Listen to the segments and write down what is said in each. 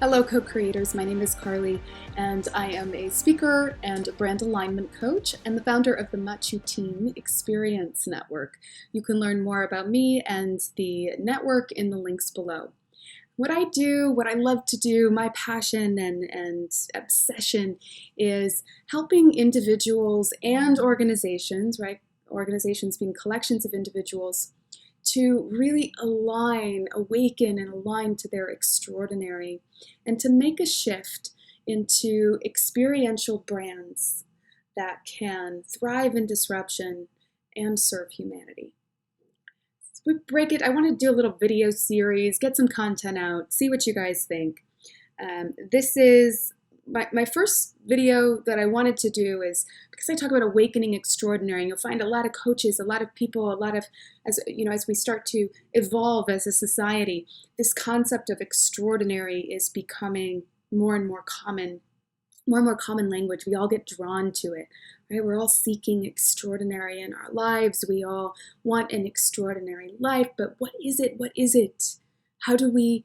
Hello, co-creators. My name is Carley, and I am a speaker and a brand alignment coach and the founder of the Matutine Experience Network. You can learn more about me and the network in the links below. What I do, what I love to do, my passion and obsession is helping individuals and organizations, right? Organizations being collections of individuals, to really awaken and align to their extraordinary, and to make a shift into experiential brands that can thrive in disruption and serve humanity. So we break it. I want to do a little video series, get some content out, see what you guys think. This is my first video that I wanted to do is because I talk about awakening extraordinary, and you'll find a lot of coaches, a lot of people, as we start to evolve as a society, this concept of extraordinary is becoming more and more common language. We all get drawn to it, right? We're all seeking extraordinary in our lives. We all want an extraordinary life, but what is it? What is it? How do we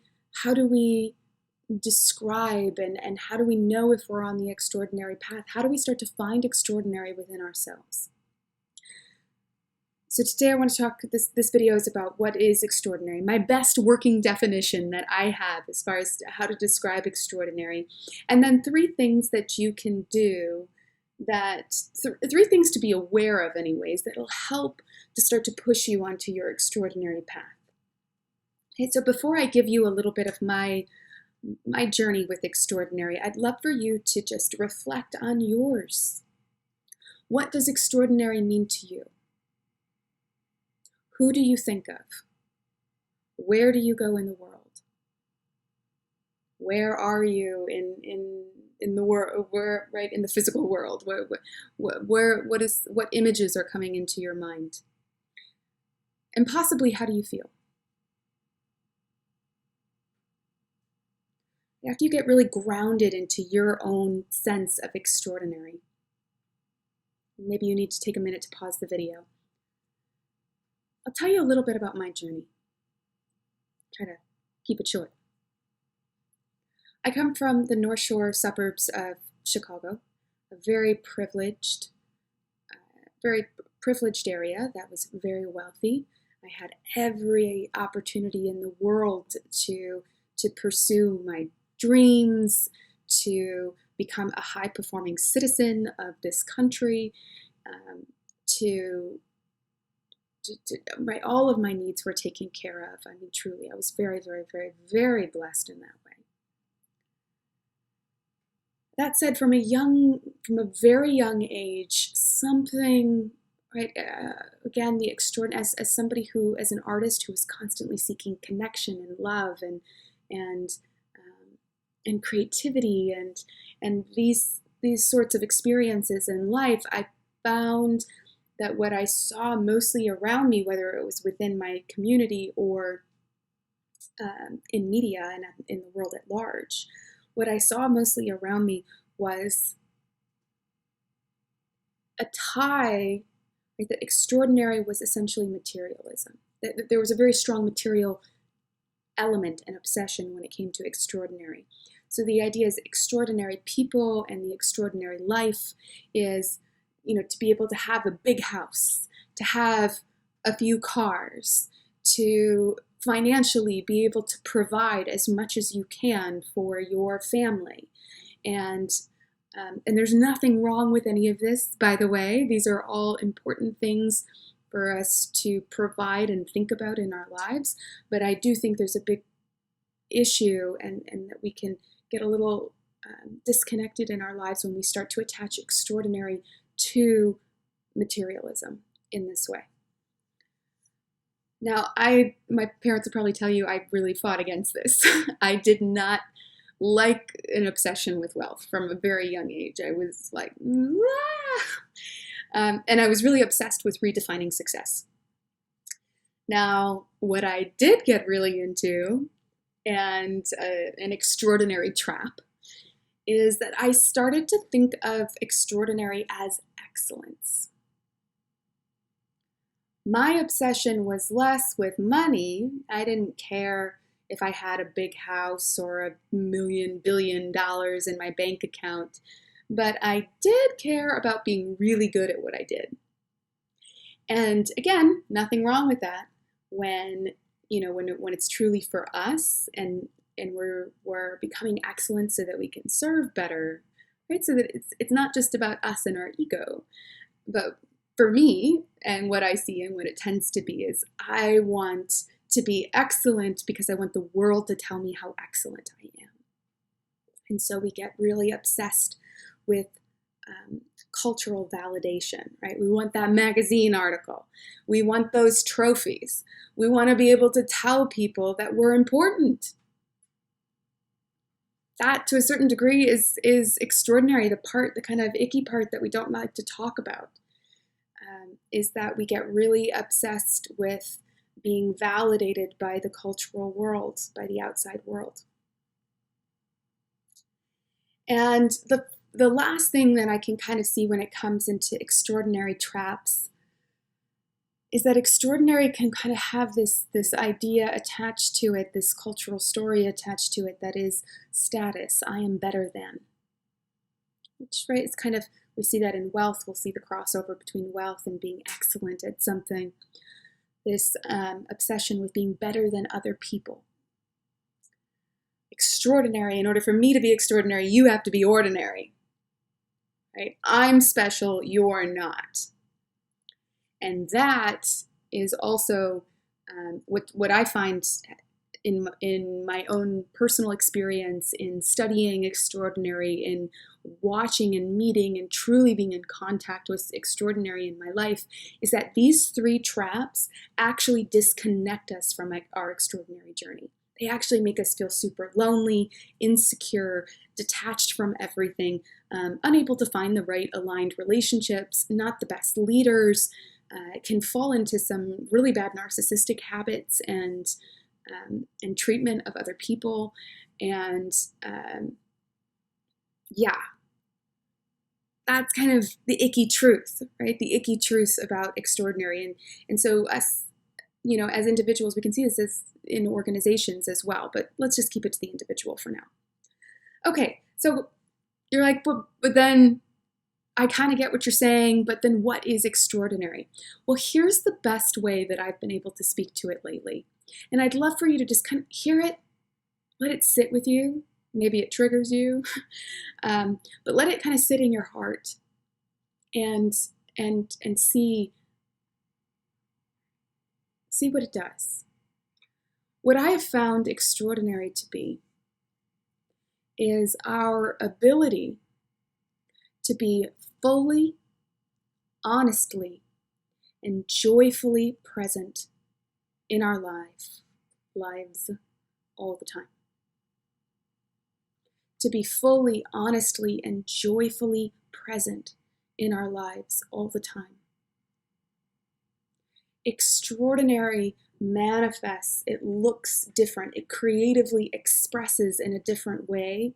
describe and how do we know if we're on the extraordinary path? How do we start to find extraordinary within ourselves? So today I want to talk, this video is about what is extraordinary, my best working definition that I have as far as how to describe extraordinary, and then three things that you can do three things to be aware of anyways, that'll help to start to push you onto your extraordinary path. Okay, so before I give you a little bit of my journey with extraordinary, I'd love for you to just reflect on yours. What does extraordinary mean to you? Who do you think of? Where do you go in the world? Where are you in the world? Where, right, in the physical world? What images are coming into your mind? And possibly, how do you feel? After you get really grounded into your own sense of extraordinary, maybe you need to take a minute to pause the video. I'll tell you a little bit about my journey. Try to keep it short. I come from the North Shore suburbs of Chicago, a very privileged area that was very wealthy. I had every opportunity in the world to pursue my dreams, to become a high-performing citizen of this country, right, all of my needs were taken care of. I mean, truly, I was very, very, very, very blessed in that way. That said, from a very young age, something, right, again, the extraordinary, as somebody who, as an artist who was constantly seeking connection and love and creativity and these sorts of experiences in life, I found that what I saw mostly around me, whether it was within my community or in media and in the world at large, what I saw mostly around me was a tie, right, that extraordinary was essentially materialism. That there was a very strong material element and obsession when it came to extraordinary. So the idea is extraordinary people and the extraordinary life is, to be able to have a big house, to have a few cars, to financially be able to provide as much as you can for your family. And there's nothing wrong with any of this, by the way. These are all important things for us to provide and think about in our lives. But I do think there's a big issue and that we can get a little disconnected in our lives when we start to attach extraordinary to materialism in this way. Now, my parents would probably tell you I really fought against this. I did not like an obsession with wealth from a very young age. I was like, and I was really obsessed with redefining success. Now, what I did get really into, and an extraordinary trap, is that I started to think of extraordinary as excellence. My obsession was less with money. I didn't care if I had a big house or $1 billion in my bank account, but I did care about being really good at what I did. And again, nothing wrong with that when it's truly for us and we're becoming excellent so that we can serve better, right? So that it's not just about us and our ego. But for me, and what I see and what it tends to be, is I want to be excellent because I want the world to tell me how excellent I am. And so we get really obsessed with cultural validation, right? We want that magazine article. We want those trophies. We want to be able to tell people that we're important. That, to a certain degree, is extraordinary. The kind of icky part that we don't like to talk about is that we get really obsessed with being validated by the cultural world, by the outside world. And the last thing that I can kind of see when it comes into extraordinary traps is that extraordinary can kind of have this idea attached to it, this cultural story attached to it that is status. I am better than. Which, right, it's kind of, we see that in wealth. We'll see the crossover between wealth and being excellent at something. This obsession with being better than other people. Extraordinary. In order for me to be extraordinary, you have to be ordinary. Right? I'm special, you're not. And that is also what I find in my own personal experience in studying extraordinary, in watching and meeting and truly being in contact with extraordinary in my life, is that these three traps actually disconnect us from our extraordinary journey. They actually make us feel super lonely, insecure, detached from everything, unable to find the right aligned relationships, not the best leaders, can fall into some really bad narcissistic habits and treatment of other people. And that's kind of the icky truth, right? The icky truth about extraordinary. And so us, as individuals, we can see this as in organizations as well, but let's just keep it to the individual for now. Okay, so you're like, but then I kind of get what you're saying, but then what is extraordinary? Well, here's the best way that I've been able to speak to it lately. And I'd love for you to just kind of hear it, let it sit with you. Maybe it triggers you, but let it kind of sit in your heart and see what it does. What I have found extraordinary to be is our ability to be fully, honestly, and joyfully present in our lives all the time. To be fully, honestly, and joyfully present in our lives all the time. Extraordinary manifests, it looks different, it creatively expresses in a different way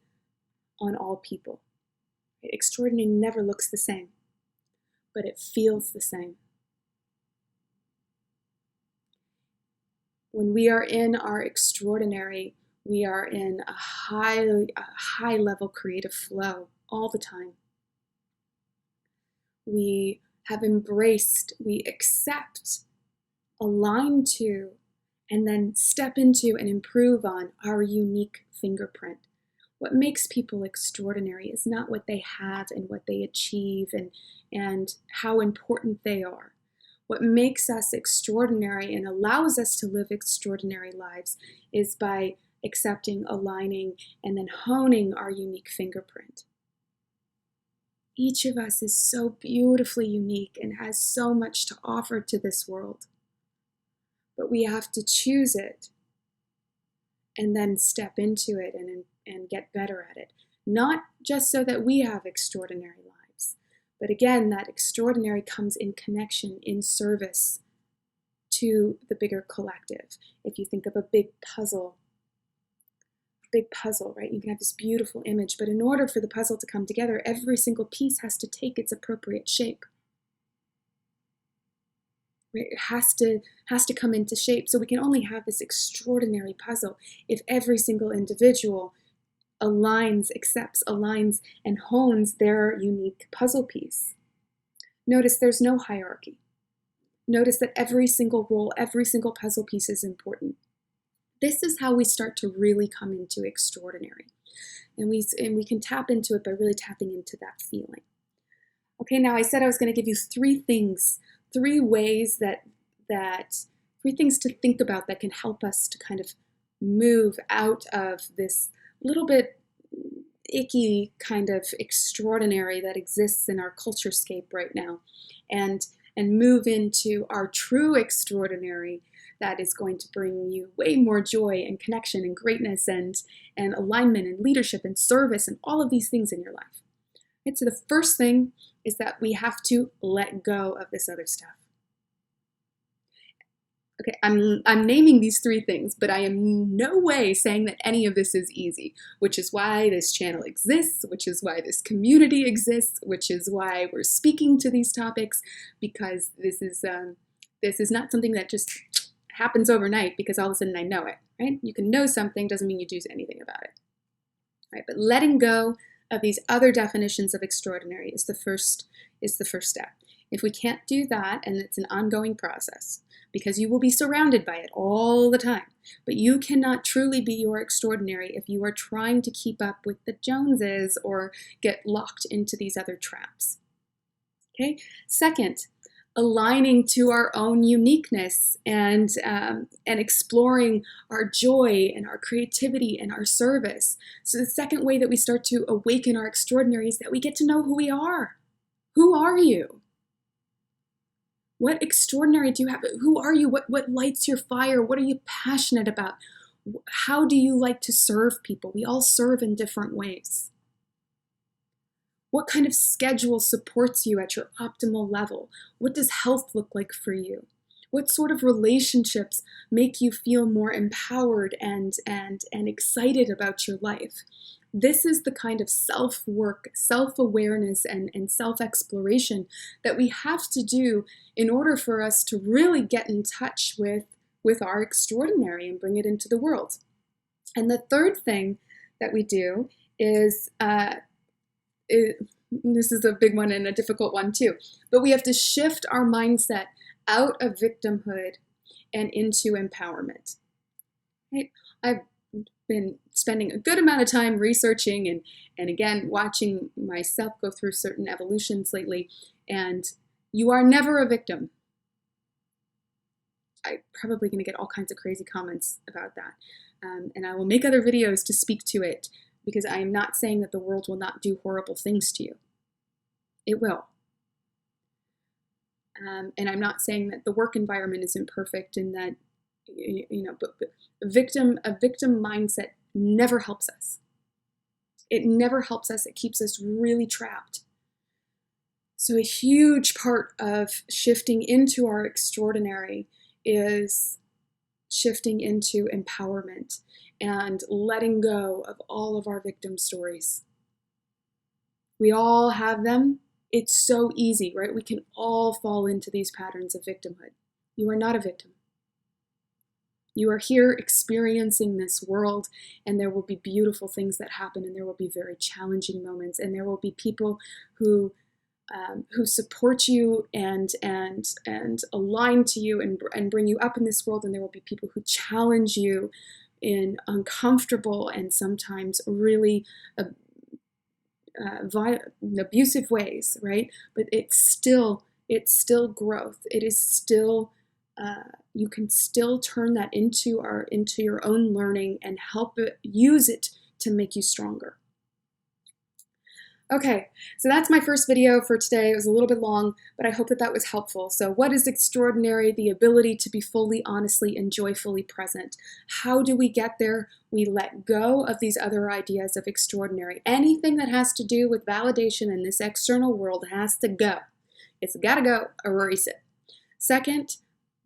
on all people. Extraordinary never looks the same, but it feels the same. When we are in our extraordinary, we are in a high level creative flow all the time. We have embraced, we accept, align to, and then step into and improve on our unique fingerprint. What makes people extraordinary is not what they have and what they achieve and how important they are. What makes us extraordinary and allows us to live extraordinary lives is by accepting, aligning, and then honing our unique fingerprint. Each of us is so beautifully unique and has so much to offer to this world. But we have to choose it and then step into it and get better at it. Not just so that we have extraordinary lives, but again, that extraordinary comes in connection, in service to the bigger collective. If you think of a big puzzle, right? You can have this beautiful image, but in order for the puzzle to come together, every single piece has to take its appropriate shape. It has to come into shape. So we can only have this extraordinary puzzle if every single individual aligns, accepts, aligns, and hones their unique puzzle piece. Notice there's no hierarchy. Notice that every single role, every single puzzle piece is important. This is how we start to really come into extraordinary. And we can tap into it by really tapping into that feeling. Okay, now I said I was going to give you three things, three ways three things to think about that can help us to kind of move out of this little bit icky kind of extraordinary that exists in our culturescape right now, and move into our true extraordinary that is going to bring you way more joy and connection and greatness and alignment and leadership and service and all of these things in your life. Right? So the first thing is that we have to let go of this other stuff. Okay, I'm naming these three things, but I am in no way saying that any of this is easy, which is why this channel exists, which is why this community exists, which is why we're speaking to these topics, because this is not something that just happens overnight because all of a sudden I know it, right? You can know something, doesn't mean you do anything about it, right? But letting go of these other definitions of extraordinary is the first step. If we can't do that, and it's an ongoing process, because you will be surrounded by it all the time, but you cannot truly be your extraordinary if you are trying to keep up with the Joneses or get locked into these other traps. Okay. Second, aligning to our own uniqueness and exploring our joy and our creativity and our service. So the second way that we start to awaken our extraordinary is that we get to know who we are. Who are you? What extraordinary do you have? Who are you? What lights your fire? What are you passionate about? How do you like to serve people? We all serve in different ways. What kind of schedule supports you at your optimal level? What does health look like for you? What sort of relationships make you feel more empowered and excited about your life? This is the kind of self-work, self-awareness, and self-exploration that we have to do in order for us to really get in touch with our extraordinary and bring it into the world. And the third thing that we do is, this is a big one and a difficult one too, but we have to shift our mindset out of victimhood and into empowerment. Right? I've been spending a good amount of time researching and again watching myself go through certain evolutions lately, and you are never a victim. I'm probably going to get all kinds of crazy comments about that, and I will make other videos to speak to it, because I am not saying that the world will not do horrible things to you. It will. And I'm not saying that the work environment isn't perfect and that, but a victim mindset never helps us. It never helps us. It keeps us really trapped. So a huge part of shifting into our extraordinary is shifting into empowerment and letting go of all of our victim stories. We all have them. It's so easy, right? We can all fall into these patterns of victimhood. You are not a victim. You are here experiencing this world, and there will be beautiful things that happen, and there will be very challenging moments, and there will be people who support you and align to you and bring you up in this world, and there will be people who challenge you in uncomfortable and sometimes really abusive ways, right? But it's still growth. It is still you can still turn that into your own learning and use it to make you stronger. Okay, so that's my first video for today. It was a little bit long, but I hope that was helpful. So what is extraordinary? The ability to be fully, honestly, and joyfully present. How do we get there? We let go of these other ideas of extraordinary. Anything that has to do with validation in this external world has to go. It's got to go. Erase it. Second,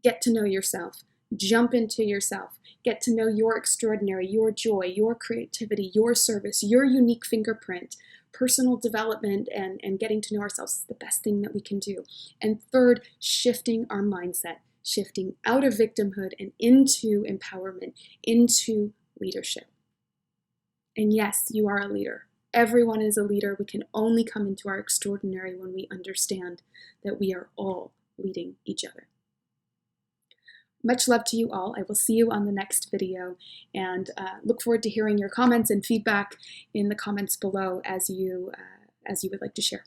get to know yourself. Jump into yourself. Get to know your extraordinary, your joy, your creativity, your service, your unique fingerprint. personal development and getting to know ourselves is the best thing that we can do. And third, shifting our mindset, shifting out of victimhood and into empowerment, into leadership. And yes, you are a leader. Everyone is a leader. We can only come into our extraordinary when we understand that we are all leading each other. Much love to you all. I will see you on the next video, and look forward to hearing your comments and feedback in the comments below as you would like to share.